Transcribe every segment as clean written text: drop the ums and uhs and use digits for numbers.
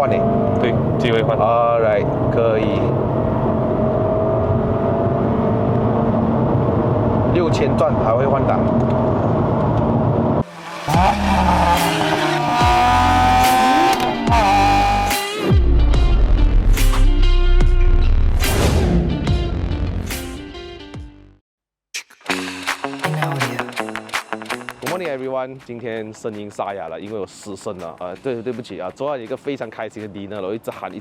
换呢？对，机会换。Alright， 可以。6000转还会换挡。Good morning everyone， 今天声音沙哑了，因为我失声了。对不起啊，昨晚有一个非常开心的 dinner 了，我一直喊，因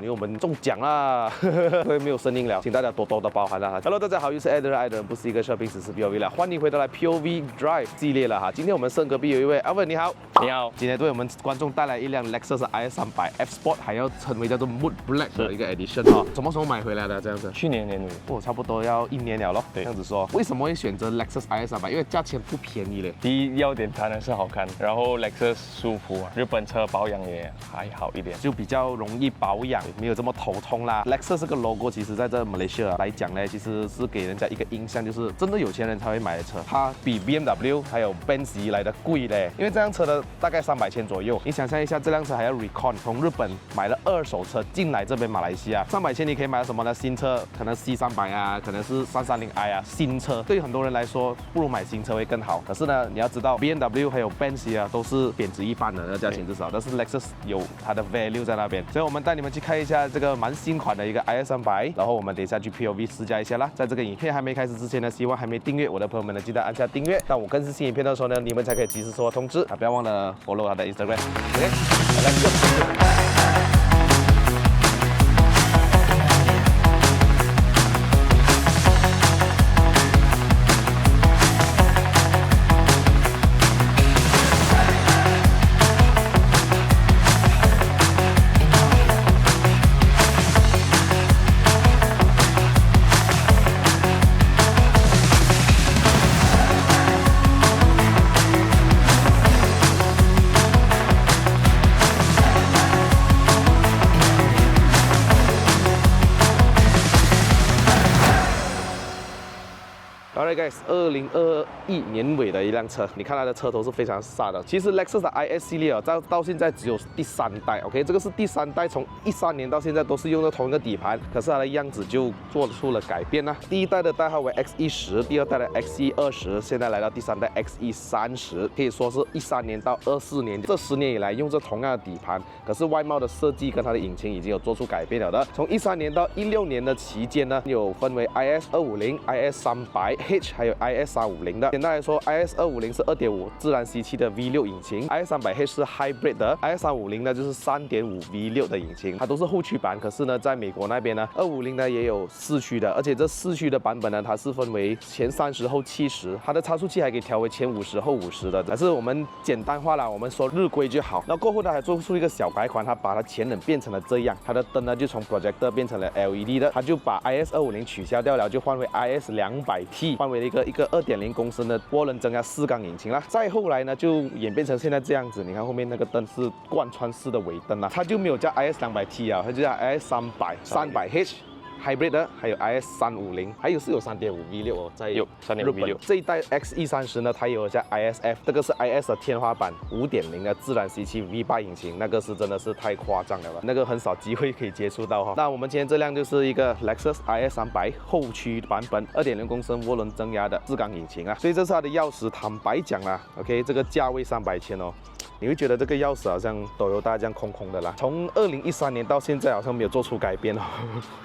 为我们中奖啦，所以没有声音了，请大家多多的包涵啦。Hello， 大家好，又是 Eder， 爱的人不是一个 shopping， 只是 POV 了，欢迎回到来 POV Drive 系列了哈。今天我们身隔壁有一位 Alvin， 你好。你好，今天为我们观众带来一辆 Lexus IS300 F Sport， 还要称为叫做 Mood Black 的一个 edition 哈。什么时候买回来的这样子？去年年尾，差不多要1年了咯。对，这样子说，为什么会选择 Lexus IS300？因为价钱不便宜嘞。第一要点当然是好看，然后 Lexus 舒服啊，日本车保养也还好一点，就比较容易保养，没有这么头痛啦。Lexus 这个 logo 其实在这 Malaysia 来讲呢，其实是给人家一个印象，就是真的有钱人才会买的车。它比 BMW 还有 Benz 来的贵嘞，因为这辆车的大概300千左右。你想象一下，这辆车还要 recon， 从日本买了二手车进来这边马来西亚，300千你可以买到什么呢？新车，可能 C300啊，可能是330i 啊，新车。对于很多人来说，不如买新车会更好。可是呢，你要知道 BMW 还有 Benz 啊，都是贬值一半的，那价钱至少。但是 Lexus 有它的 value 在那边，所以我们带你们去看一下这个蛮新款的一个 IS300，然后我们等一下去 POV 试驾一下啦。在这个影片还没开始之前呢，希望还没订阅我的朋友们呢，记得按下订阅。当我更新新影片的时候呢，你们才可以及时收到通知啊！不要忘了 follow 他的 Instagram。OK，Let's go。Alright guys， 2021年尾的一辆车，你看它的车头是非常飒的。其实 Lexus 的 IS 系列到现在只有第3代 ，OK， 这个是第3代，从13年到现在都是用的同一个底盘，可是它的样子就做出了改变啦。第一代的代号为 XE10， 第二代的 XE20， 现在来到第3代 XE30， 可以说是13年到24年这10年以来用着同样的底盘，可是外貌的设计跟它的引擎已经有做出改变了的。从13年到16年的期间呢，有分为 IS250、IS300H 还有 IS350的。简单来说 ，IS250 是2.5自然吸气的 V6 引擎 ，IS300H 是 Hybrid 的 ，IS350 呢就是 3.5 V6 的引擎，它都是后驱版。可是呢，在美国那边呢，250呢也有4驱的，而且这4驱的版本呢，它是分为前30后70，它的差速器还可以调为前50后50的。但是我们简单化了，我们说日规就好。那过后呢，还做出一个小改款，它把它前冷变成了这样，它的灯呢就从 projector 变成了 LED 的，它就把 IS250 取消掉了，就换为 IS200T， 换为一个2.0公升的涡轮增压4缸引擎啦。再后来呢，就演变成现在这样子。你看后面那个灯是贯穿式的尾灯啦，它就没有叫 IS200T 啊，它就叫 IS300、300H。Hybrid 的，还有 IS350， 还有是有 3.5 V6 哦，在日本这一代 XE30 呢，它有叫 ISF， 这个是 IS 的天花板 5.0 的自然吸气 V8 引擎，那个是真的是太夸张了吧，那个很少机会可以接触到哈。那我们今天这辆就是一个 Lexus IS300后驱版本 2.0 公升涡轮增压的4缸引擎啊，所以这是它的钥匙。坦白讲啦 ，OK， 这个价位300千哦。你会觉得这个钥匙好像Toyota这样空空的啦。从2013年到现在好像没有做出改变哦，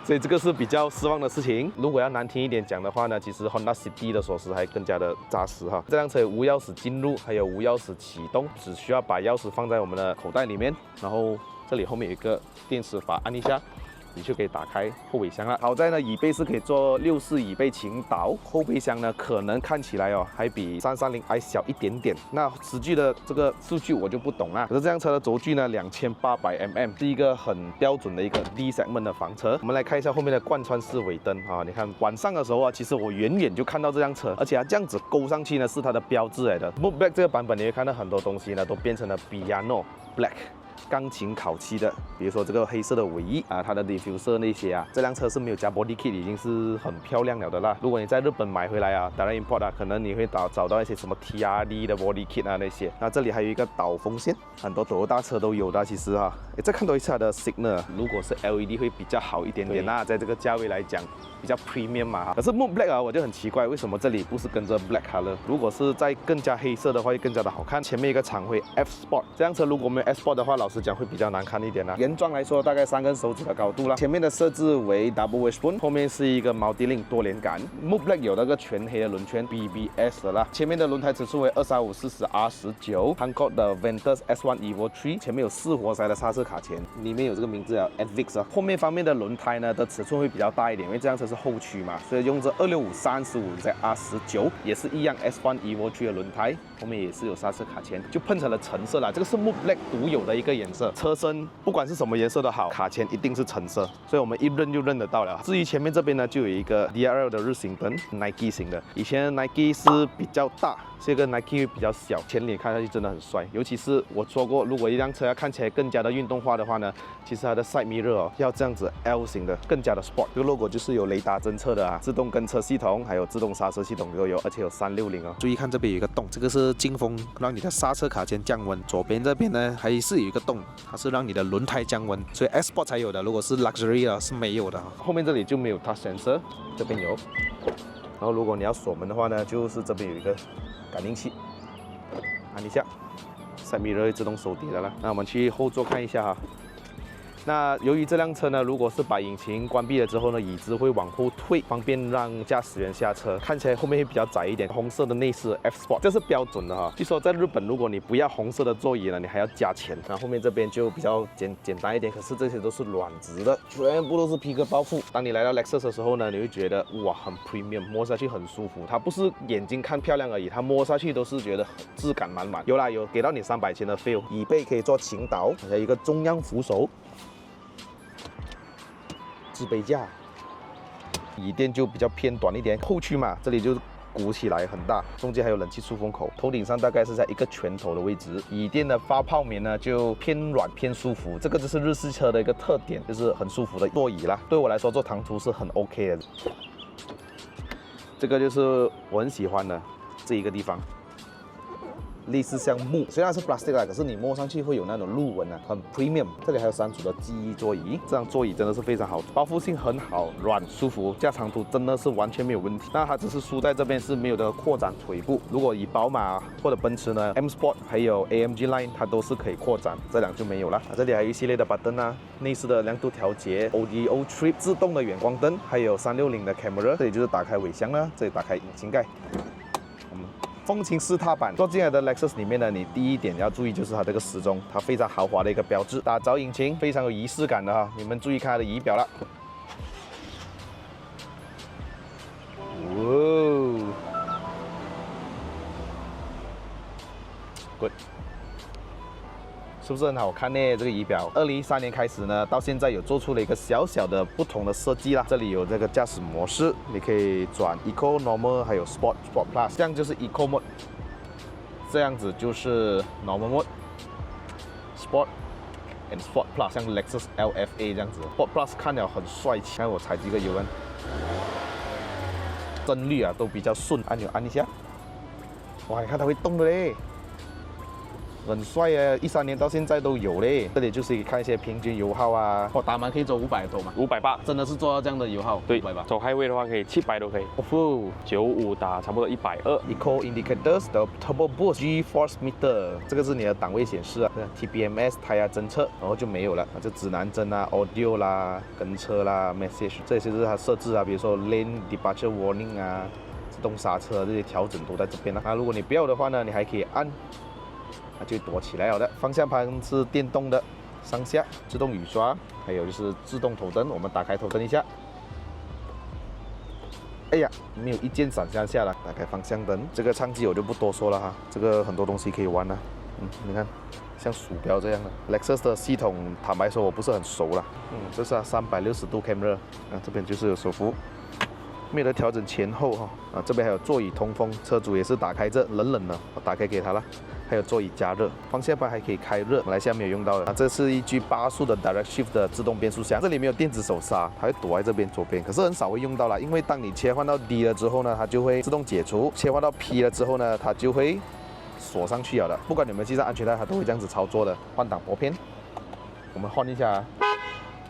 所以这个是比较失望的事情。如果要难听一点讲的话呢，其实 Honda City 的锁匙还更加的扎实哈。这辆车有无钥匙进入，还有无钥匙启动，只需要把钥匙放在我们的口袋里面，然后这里后面有一个电磁阀，按一下。你就可以打开后备箱了。好在呢，椅背是可以做64椅背倾倒，后备箱呢可能看起来哦还比330i 小一点点。那实际的这个数据我就不懂啦。可是这辆车的轴距呢2800mm， 是一个很标准的一个 D segment 的房车。我们来看一下后面的贯穿式尾灯啊，你看晚上的时候啊，其实我远远就看到这辆车，而且它这样子勾上去呢是它的标志来的。Mood Black 这个版本你会看到很多东西呢都变成了 Piano Black。钢琴烤漆的，比如说这个黑色的尾翼啊，它的 diffuser 那些啊，这辆车是没有加 body kit，已经是很漂亮了的啦。如果你在日本买回来啊，当然 import 啊，可能你会找到一些什么 TRD 的 body kit 啊那些。那这里还有一个导风线，很多Toyota车都有的，其实哈。再看多一次它的 signal， 如果是 LED 会比较好一点点啦，在这个价位来讲。比较 premium 嘛，可是 Moon Black 啊，我就很奇怪，为什么这里不是跟着 Black Color？ 如果是再更加黑色的话，会更加的好看。前面一个厂徽 F Sport， 这辆车如果没有 F Sport 的话，老实讲会比较难看一点啦。原装来说，大概3根手指的高度啦。前面的设置为 Double Wishbone， 后面是一个 Multi-Link 多连杆。Moon Black 有那个全黑的轮圈 BBS 的啦。前面的轮胎尺寸为235/40R19 ，Hankook 的 Ventus S1 Evo 3， 前面有4活塞的刹车卡钳，里面有这个名字啊 Advix 啊。后面方面的轮胎呢的尺寸会比较大一点，因为这辆车是后驱嘛。所以用着265/35ZR19，也是一样 S1 Evo 3的轮胎，后面也是有刹车卡钳，就喷成了橙色啦。这个是 Moon Black 独有的一个颜色，车身不管是什么颜色都好，卡钳一定是橙色，所以我们一认就认得到了。至于前面这边呢，就有一个 DRL 的日行灯 ，Nike 型的，以前 Nike 是比较大。这个 Nike 比较小，前脸看上去真的很帅，尤其是我说过，如果一辆车要看起来更加的运动化的话呢，其实它的 side mirror 哦要这样子 L 型的，更加的 sport。这个 logo 就是有雷达侦测的啊，自动跟车系统，还有自动刹车系统都有，而且有360哦。注意看这边有一个洞，这个是进风，让你的刹车卡钳降温。左边这边呢还是有一个洞，它是让你的轮胎降温，所以 S Sport 才有的，如果是 Luxury 啊是没有的。后面这里就没有 touch sensor， 这边有。然后如果你要锁门的话呢，就是这边有一个感应器。按一下 ，side mirror 会自动收底的啦。那我们去后座看一下哈。那由于这辆车呢，如果是把引擎关闭了之后呢，椅子会往后退，方便让驾驶员下车，看起来后面会比较窄一点。红色的内饰 F Sport， 这是标准的哈。据说在日本，如果你不要红色的座椅呢，你还要加钱。那后面这边就比较简单一点，可是这些都是软质的，全部都是皮革包覆。当你来到 Lexus 的时候呢，你会觉得哇，很 premium， 摸下去很舒服。它不是眼睛看漂亮而已，它摸下去都是觉得质感满满。有啦，有给到你300钱的 feel， 椅背可以做倾倒，还有一个中央扶手。置杯架，椅垫就比较偏短一点，后驱嘛，这里就鼓起来很大，中间还有冷气出风口，头顶上大概是在一个拳头的位置。椅垫的发泡棉呢就偏软偏舒服，这个就是日系车的一个特点，就是很舒服的座椅啦。对我来说做长途是很 OK 的。这个就是我很喜欢的这一个地方。类似像木，虽然是 plastic 啦，可是你摸上去会有那种路纹啊，很 premium。这里还有3组的记忆座椅，这张座椅真的是非常好，包覆性很好，软舒服，驾长途真的是完全没有问题。那它只是输在这边是没有的扩展腿部，如果以宝马或者奔驰呢 ，M Sport 还有 AMG Line 它都是可以扩展，这两就没有了。这里还有一系列的 button 啊，内饰的亮度调节 ，Audio Trip 自动的远光灯，还有360的 camera， 这里就是打开尾箱啦，这里打开引擎盖。风琴4踏板坐进来的 Lexus 里面呢，你第一点要注意就是它这个时钟，它非常豪华的一个标志，打着引擎非常有仪式感的哈。你们注意看它的仪表了，哇 ，good， 是不是很好看呢？这个仪表，2013年开始呢，到现在有做出了一个小小的不同的设计啦。这里有这个驾驶模式，你可以转 Eco、Normal 还有 Sport、Sport Plus， 这样就是 Eco Mode， 这样子就是 Normal Mode、Sport and Sport Plus， 像 Lexus LFA 这样子。Sport Plus 看了很帅气，看我踩几个油门，帧率啊都比较顺，按钮按一下，哇，你看它会动的嘞。很帅啊！13年到现在都有嘞。这里就是可以看一些平均油耗啊，打满可以走500多嘛，580，真的是做到这样的油耗。对，580。走 highway 的话可以700都可以。哦95打差不多120。Eco Indicators 的 Turbo Boost G-Force Meter， 这个是你的档位显示啊。TPMS 胎压侦测，然后就没有了，就指南针啊、Audio 啦、跟车啦、Message， 这些是它设置啊，比如说 Lane Departure Warning 啊、自动刹车这些调整都在这边了。那如果你不要的话呢，你还可以按。它就躲起来了的。方向盘是电动的，上下自动雨刷，还有就是自动头灯。我们打开头灯一下，哎呀，没有一键闪向下了。打开方向灯，这个唱机我就不多说了哈，这个很多东西可以玩了。你看，像鼠标这样的。Lexus 的系统，坦白说我不是很熟了。这是360度 camera， 这边就是有手扶。没有得调整前后哈，这边还有座椅通风，车主也是打开这冷冷的，我打开给他了。还有座椅加热，方向盘还可以开热，马来西亚没有用到的。这是一具8速的 Direct Shift 的自动变速箱，这里没有电子手刹，它会躲在这边左边，可是很少会用到啦，因为当你切换到 D 了之后呢，它就会自动解除；切换到 P 了之后呢，它就会锁上去了的。不管你们系上安全带，它都会这样子操作的。换挡拨片，我们换一下啊。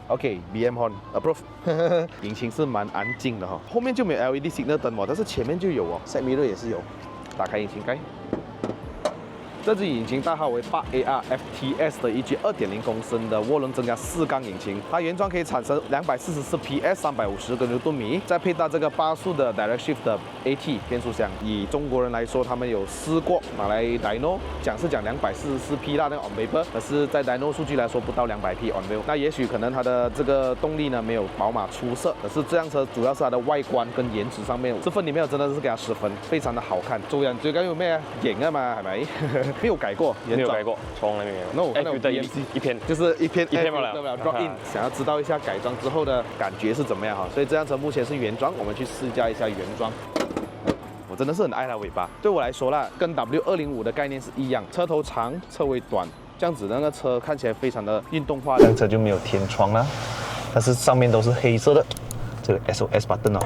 OK，BM Horn Approve 引擎是蛮安静的哈，后面就没有 LED signal 灯哦，但是前面就有哦 ，Side Mirror 也是有。打开引擎盖。这支引擎代号为 8AR FTS 的一具2.0公升的涡轮增压4缸引擎，它原装可以产生244 PS 350个牛顿米，再配搭这个8速的 Direct Shift 的 AT 变速箱。以中国人来说，他们有试过拿来 Dyno， 讲是讲244匹啦，那个 on paper， 可是在 Dyno 数据来说不到200匹 on wheel。那也许可能它的这个动力呢没有宝马出色，可是这辆车主要是它的外观跟颜值上面，这份里面真的是给它10分，非常的好看。做人最緊要咩啊？型啊嘛，係咪？没有改过，没有改过，从来没有。No， F 的一片，就是一片嘛了 drop in。想要知道一下改装之后的感觉是怎么样哈？所以这辆车目前是原装，我们去试驾一下原装。我真的是很爱它尾巴，对我来说啦，跟 W205的概念是一样，车头长，车尾短，这样子那个车看起来非常的运动化。这辆车就没有天窗啦，但是上面都是黑色的，这个 SOS button 哦，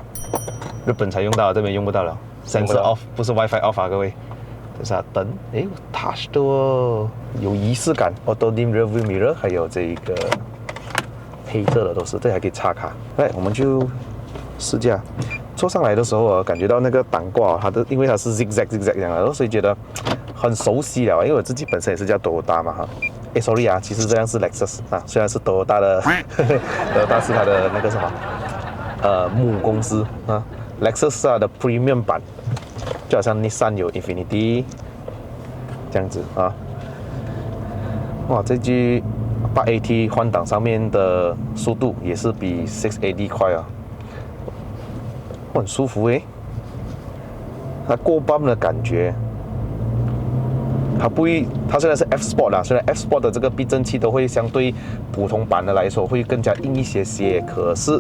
日本才用到，这边用不到了。Sensor off 不是 WiFi off 啊，各位。这是它灯，哎 ，touch 的哦，有仪式感。Auto dim rearview mirror， 还有这一个黑色的都是，这还可以插卡。来，我们就试驾。坐上来的时候啊，感觉到那个挡挂，它的因为它是 zigzag 这样的，所以觉得很熟悉了。因为我自己本身也是叫 Toyota 嘛哈。哎，sorry 啊，其实这样是 Lexus 啊，虽然是 Toyota 的，Toyota 是它的那个什么母公司啊 ，Lexus 是它的 Premium 版。就好像 Nissan 有 Infinity 这样子啊，哇，这具8AT 换挡上面的速度也是比 6AD 快啊，很舒服诶，它过磅的感觉，它不会，它虽然是 F Sport 啦，虽然 F Sport 的这个避震器都会相对普通版的来说会更加硬一些，可是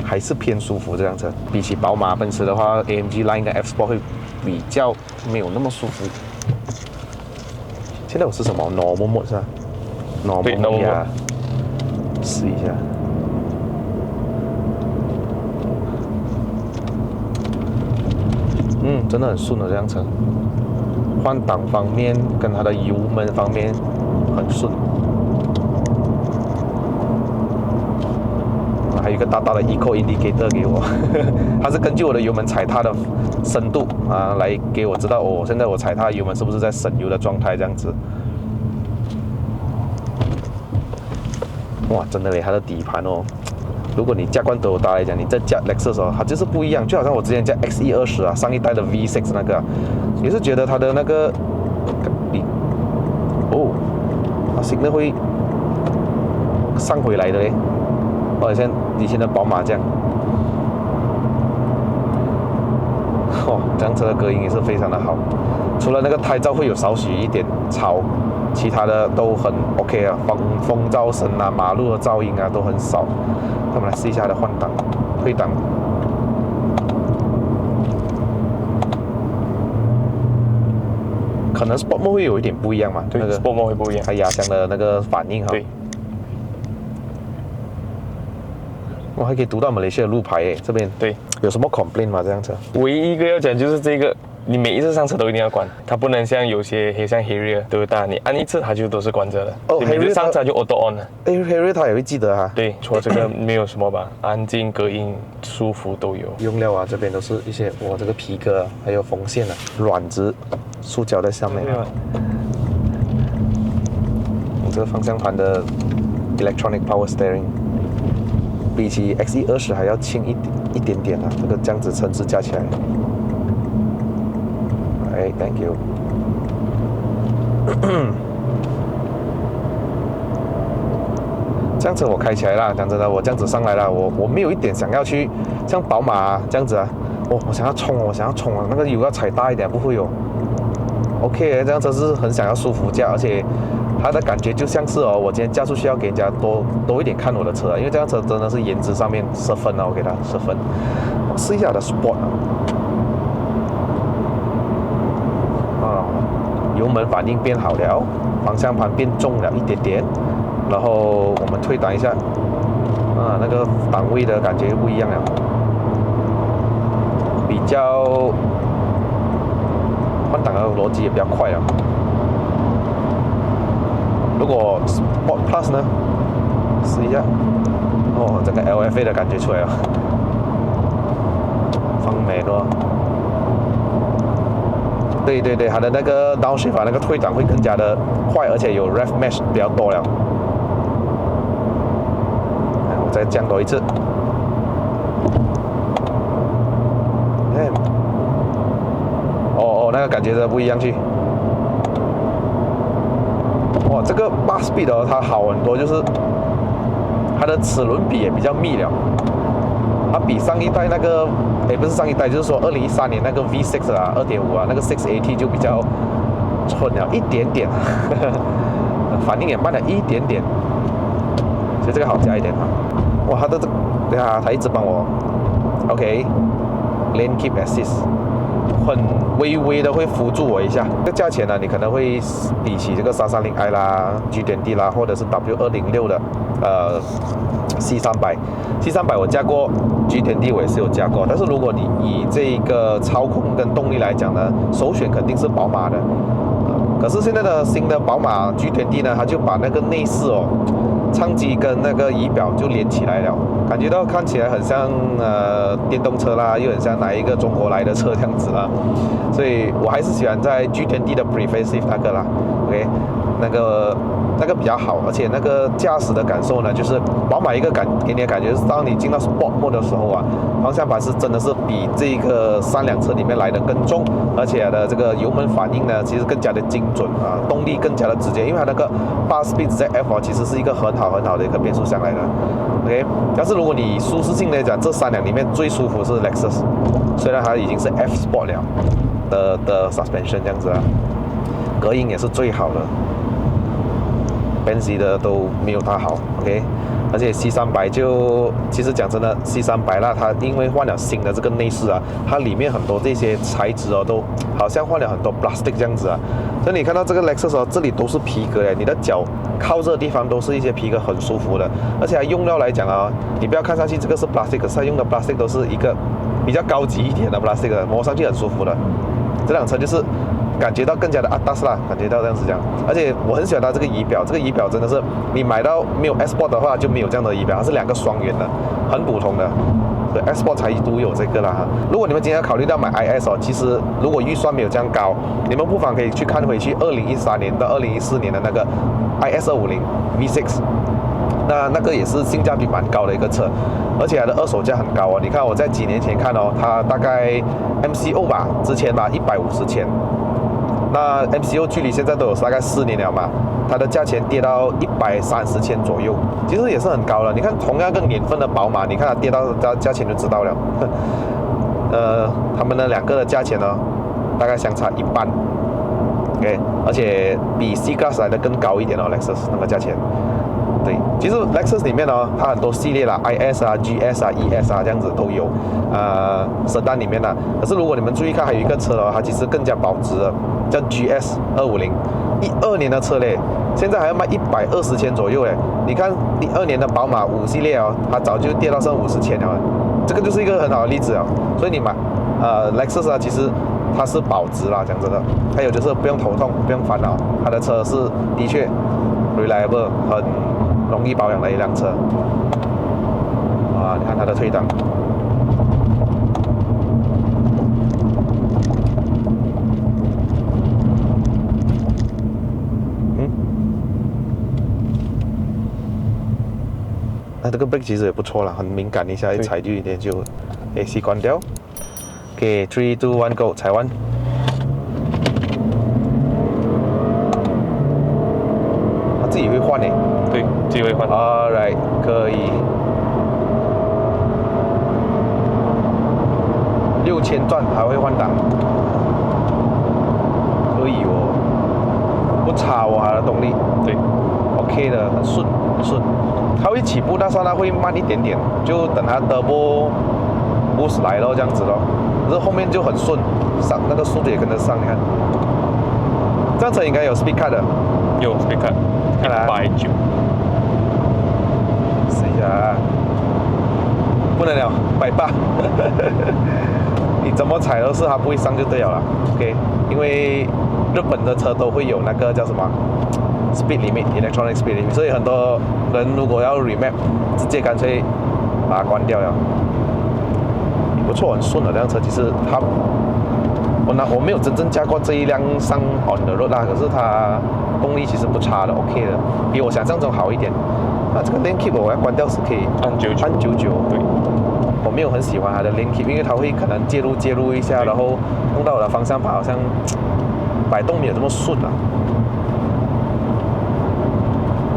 还是偏舒服这辆车，比起宝马、奔驰的话 ，AMG Line 跟 F Sport 会比较没有那么舒服。现在我是什么 Normal Mode 是吧 ？Normal Mode， 试一下。真的很顺的这辆车，换挡方面跟它的油门方面很顺。还有一个大大的 Eco Indicator 给我，它是根据我的油门踩踏的深度啊，来给我知道哦，现在我踩踏油门是不是在省油的状态这样子。哇，真的嘞，它的底盘哦，如果你驾惯Toyota来讲，你再驾 Lexus 哦，它就是不一样，就好像我之前驾 XE20啊，上一代的 V6 那个，也是觉得它的那个，它 signal 会上回来的嘞。好像以前的宝马这样，这辆车的隔音也是非常的好，除了那个胎噪会有少许一点吵，其他的都很 OK 啊，风噪声啊、马路的噪音啊都很少。那我们来试一下它的换挡、退档。可能 Sport Mode 会有一点不一样嘛，对，那个 Sport Mode 会不一样，它压箱的那个反应哈。对。我还可以读到马来西亚的路牌诶，这边对，有什么 complaint 吗？这辆车唯一一个要讲就是这个，你每一次上车都一定要关，它不能像有些像 Harrier 对不对？你按一次它就都是关着的。哦， Harrier 上车就 auto on 了。Harrier 它也会记得哈。对，除了这个没有什么吧，安静、隔音、舒服都有。用料啊，这边都是一些这个皮革啊，还有缝线啊，软质塑胶在上面。这个方向盘的 electronic power steering。比起 XE20还要轻一点点啊，这个这样子层次加起来。哎 ，Thank you 这样子我开起来啦，讲真的，我这样子上来了，我没有一点想要去像宝马啊这样子啊，我想要冲啊，那个油要踩大一点，不会有。OK， 这辆车是很想要舒服驾，而且它的感觉就像是我今天驾出去要给人家多一点看我的车，因为这辆车真的是颜值上面10分啊，我给它10分。我试一下它的 Sport 油油门反应变好了，方向盘变重了一点点，然后我们退档一下，那个档位的感觉不一样了，比较换挡的逻辑也比较快了。如果 Sport Plus 呢，试一下，整个 LFA 的感觉出来了，放美了。对，它的那个 downshift 那个退档会更加的快，而且有 rev mesh 比较多了。我再降多一次。那个感觉的不一样去。哇，这个8 speed 它好很多，就是它的齿轮比也比较密了。它比上一代那个，不是上一代，就是说2013年那个 V6 啊，2.5啊，那个 6AT 就比较蠢了一点点，反应也慢了一点点，所以这个好加一点啊。哇，它的对啊，它一直帮我 ，OK，Lane Keep Assist。很微微的会辅助我一下，这个价钱呢，你可能会比起这个330i 啦、G.D 啦，或者是 W206的C300 我加过 G.D 我也是有加过，但是如果你以这个操控跟动力来讲呢，首选肯定是宝马的。可是现在的新的宝马 G.D 呢，它就把那个内饰舱机跟那个仪表就连起来了，感觉到看起来很像电动车啦，又很像哪一个中国来的车这样子啦，所以我还是喜欢在 G.D 的 Prefacelift 那个啦 ，OK， 那个比较好，而且那个驾驶的感受呢，就是宝马一个给你的感觉是，当你进到 Sport Mode 的时候啊，方向盘是真的是比这个3辆车里面来的更重，而且的这个油门反应呢，其实更加的精准啊，动力更加的直接，因为它那个8 Speed ZF 其实是一个很好的一个变速箱来的 ，OK。但是如果你舒适性来讲，这3辆里面最舒服是 Lexus， 虽然它已经是 F Sport 了的 suspension 这样子啊，隔音也是最好的。Benz 的都没有它好 ，OK， 而且 C300 就其实讲真的 ，C300 啦，它因为换了新的这个内饰啊，它里面很多这些材质都好像换了很多 plastic 这样子啊，所以你看到这个 Lexus 这里都是皮革你的脚靠这个地方都是一些皮革，很舒服的，而且它用料来讲啊，你不要看上去这个是 plastic， 可是它用的 plastic 都是一个比较高级一点的 plastic， 摸上去很舒服的，这辆车就是。感觉到更加的atas啦，感觉到这样子讲，而且我很喜欢它这个仪表，这个仪表真的是你买到没有 S-Sport 的话就没有这样的仪表，它是2个双元的，很普通的，所以 S-Sport 才独有这个啦。如果你们今天要考虑到买 IS 其实如果预算没有这样高，你们不妨可以去看回去2013年到2014年的那个 IS250 V6。那个也是性价比蛮高的一个车，而且它的二手价很高你看我在几年前看它大概 MCO 吧，之前吧150千。那 MCO 距离现在都有大概4年了嘛，它的价钱跌到130千左右，其实也是很高了。你看同样个年份的宝马，你看它跌到价钱就知道了。他们的2个的价钱大概相差一半 ，OK， 而且比 C Class 来的更高一点Lexus 那个价钱。对，其实 Lexus 里面它很多系列啦 ，IS 啊、GS 啊、ES 啊这样子都有，Sedan 里面可是如果你们注意看，还有一个车它其实更加保值的，叫 GS 250，12年的车嘞，现在还要卖120千左右嘞。你看12年的宝马5系列它早就跌到剩50千了，这个就是一个很好的例子所以你买Lexus 其实它是保值啦，讲真的。还有就是不用头痛，不用烦恼，它的车是的确 reliable， 很容易保养的一辆车。你看它的退档。这个 brake 其实也不错啦，很敏感，一下一踩就一点就 AC 关掉。OK， 3、2、1 go， 踩完。它自己会换对，自己会换。Alright， 可以。6000转还会换挡，可以不差它的动力。对 ，OK 的，很顺。它会起步，但是它会慢一点点，就等它 Turbo Boost 来这样子可是后面就很顺，上那个速度也跟得上，你看。这辆车应该有 speed cut 的，有 speed cut， 看来190。试一下啊，不能了，180。你怎么踩都是它不会上就对了啦 ，OK？ 因为日本的车都会有那个叫什么 speed limit，electronic speed limit， 所以很多人如果要 remap， 直接干脆把它关掉了。不错，很顺的这辆车，其实它我没有真正驾过这一辆上 on the road 啦，可是它动力其实不差的 ，OK 的，比我想象中好一点。那这个 lane keep 我要关掉是可以按99，对。我没有很喜欢它的 lane keep， 因为它会可能介入一下，然后弄到我的方向盘好像摆动没有这么顺啊。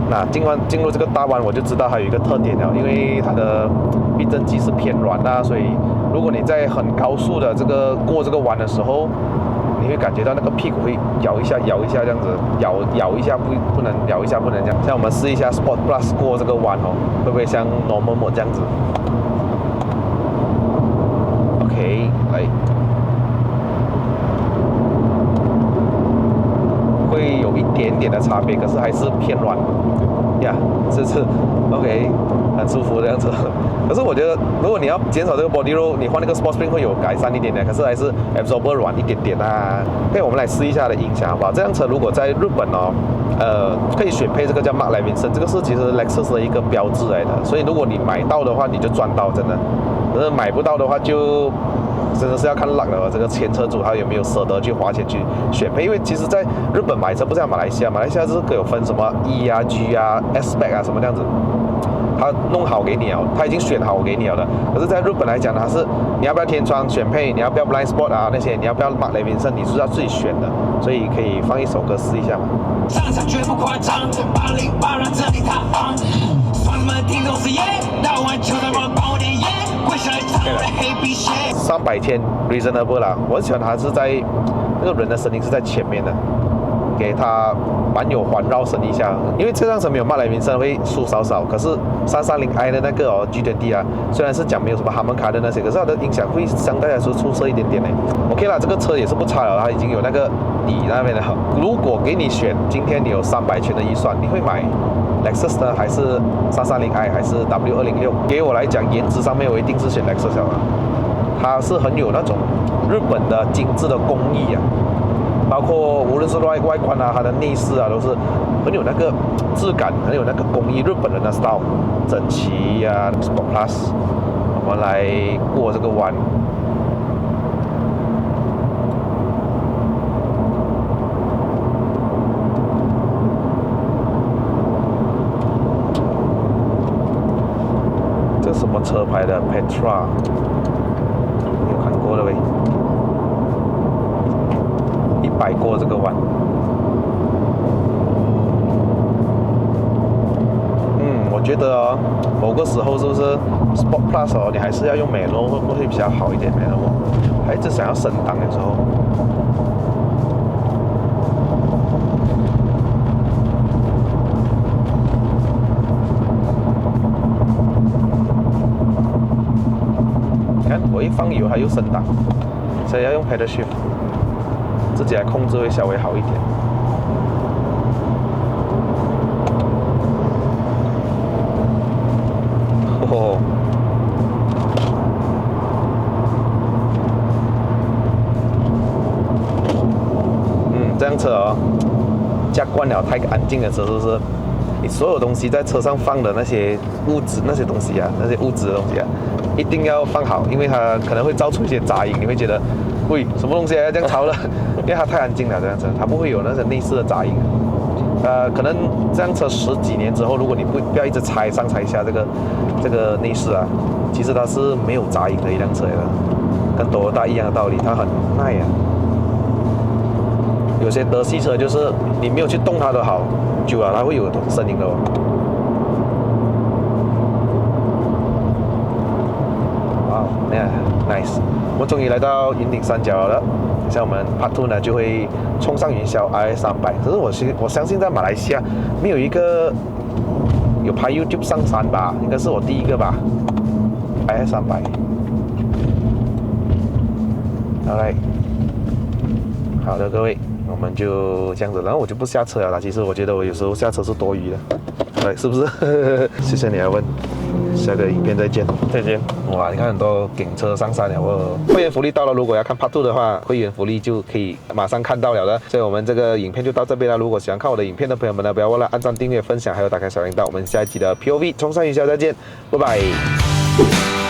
那进入这个大弯，我就知道它有一个特点了，因为它的避震器是偏软的，所以如果你在很高速的过这个弯的时候，你会感觉到那个屁股会摇一下这样子，摇一下不能摇一下不能这样。像我们试一下 Sport Plus 过这个弯哦，会不会像 Normal Mode 这样子 ？OK， 来。会有一点点的差别，可是还是偏软呀，这是 OK， 很舒服这样子。可是我觉得，如果你要减少这个 body roll， 你换那个 Sport Spring 会有改善一点点，可是还是 absorber 软一点点啊。OK， 我们来试一下的音响好不好？这辆车如果在日本哦，可以选配这个叫 Mark Levinson， 这个是其实 Lexus 的一个标志来的，所以如果你买到的话，你就赚到真的。可是买不到的话就。真的是要看 luck 了，这个前车主他有没有舍得去花钱去选配？因为其实在日本买车不像马来西亚，马来西亚这个有分什么 E 啊、G 啊、S-Spec 啊什么这样子，他弄好给你了，他已经选好给你了的。可是，在日本来讲，它是你要不要天窗选配，你要不要 Blind Spot 啊那些，你要不要 Mark Levinson， 你是要自己选的，所以可以放一首歌试一下嘛。上场绝不夸张，808让这里塌方，算你们听众是耶，打完球再帮我帮我点烟。300天 reasonable 啦，我很喜欢它是在那个人的声音是在前面的，给它蛮有环绕声一下，因为这辆车没有Mark Levinson会输少少，可是330i 的那个G20啊，虽然是讲没有什么哈曼卡的那些，可是它的音响会相对来说出色一点点呢。OK 啦，这个车也是不差了，它已经有那个底那边的。如果给你选，今天你有300全的预算，你会买Lexus 呢，还是330i，还是 W206？ 给我来讲，颜值上面我一定是选 Lexus 了。它是很有那种日本的精致的工艺啊，包括无论是外观啊，它的内饰啊，都是很有那个质感，很有那个工艺，日本人的 style， 整齐啊 ，Sport Plus。我们来过这个弯。这什么车牌的 Petra？ 有看过的喂，100过这个弯。我觉得哦，某个时候是不是 Sport Plus 哦，你还是要用美容会比较好一点，美容还是想要升档的时候。看我一放油它又升档，所以要用 Pedal Shift， 自己来控制会稍微好一点。哦，这辆车哦，加惯了太安静的车，是不是？你所有东西在车上放的那些物质、那些东西啊，那些物质的东西啊，一定要放好，因为它可能会造出一些杂音，你会觉得，喂，什么东西要这样吵了？因为它太安静了，这辆车它不会有那些内饰的杂音。可能这辆车10几年之后，如果你不要一直拆上拆下这个内饰啊，其实它是没有杂音的一辆车的，跟Toyota一样的道理，它很耐啊。有些德系车就是你没有去动它的好，久了它会有声音的哦。哇，那 nice， 我终于来到云顶山脚了。像我们 Part 2呢就会冲上云霄 RS300， 可是我相信在马来西亚没有一个有拍 YouTube 上山吧，应该是我第一个吧 RS300。好嘞，好的各位，我们就这样子，然后我就不下车了啦。其实我觉得我有时候下车是多余的，对，是不是？谢谢你来问，下个影片再见。再见。哇，你看很多警车上山了哦。会员福利到了，如果要看 Part 2的话，会员福利就可以马上看到了的。所以我们这个影片就到这边了。如果喜欢看我的影片的朋友们呢，不要忘了按赞、订阅、分享，还有打开小铃铛。我们下一集的 POV 冲上云霄再见，拜拜。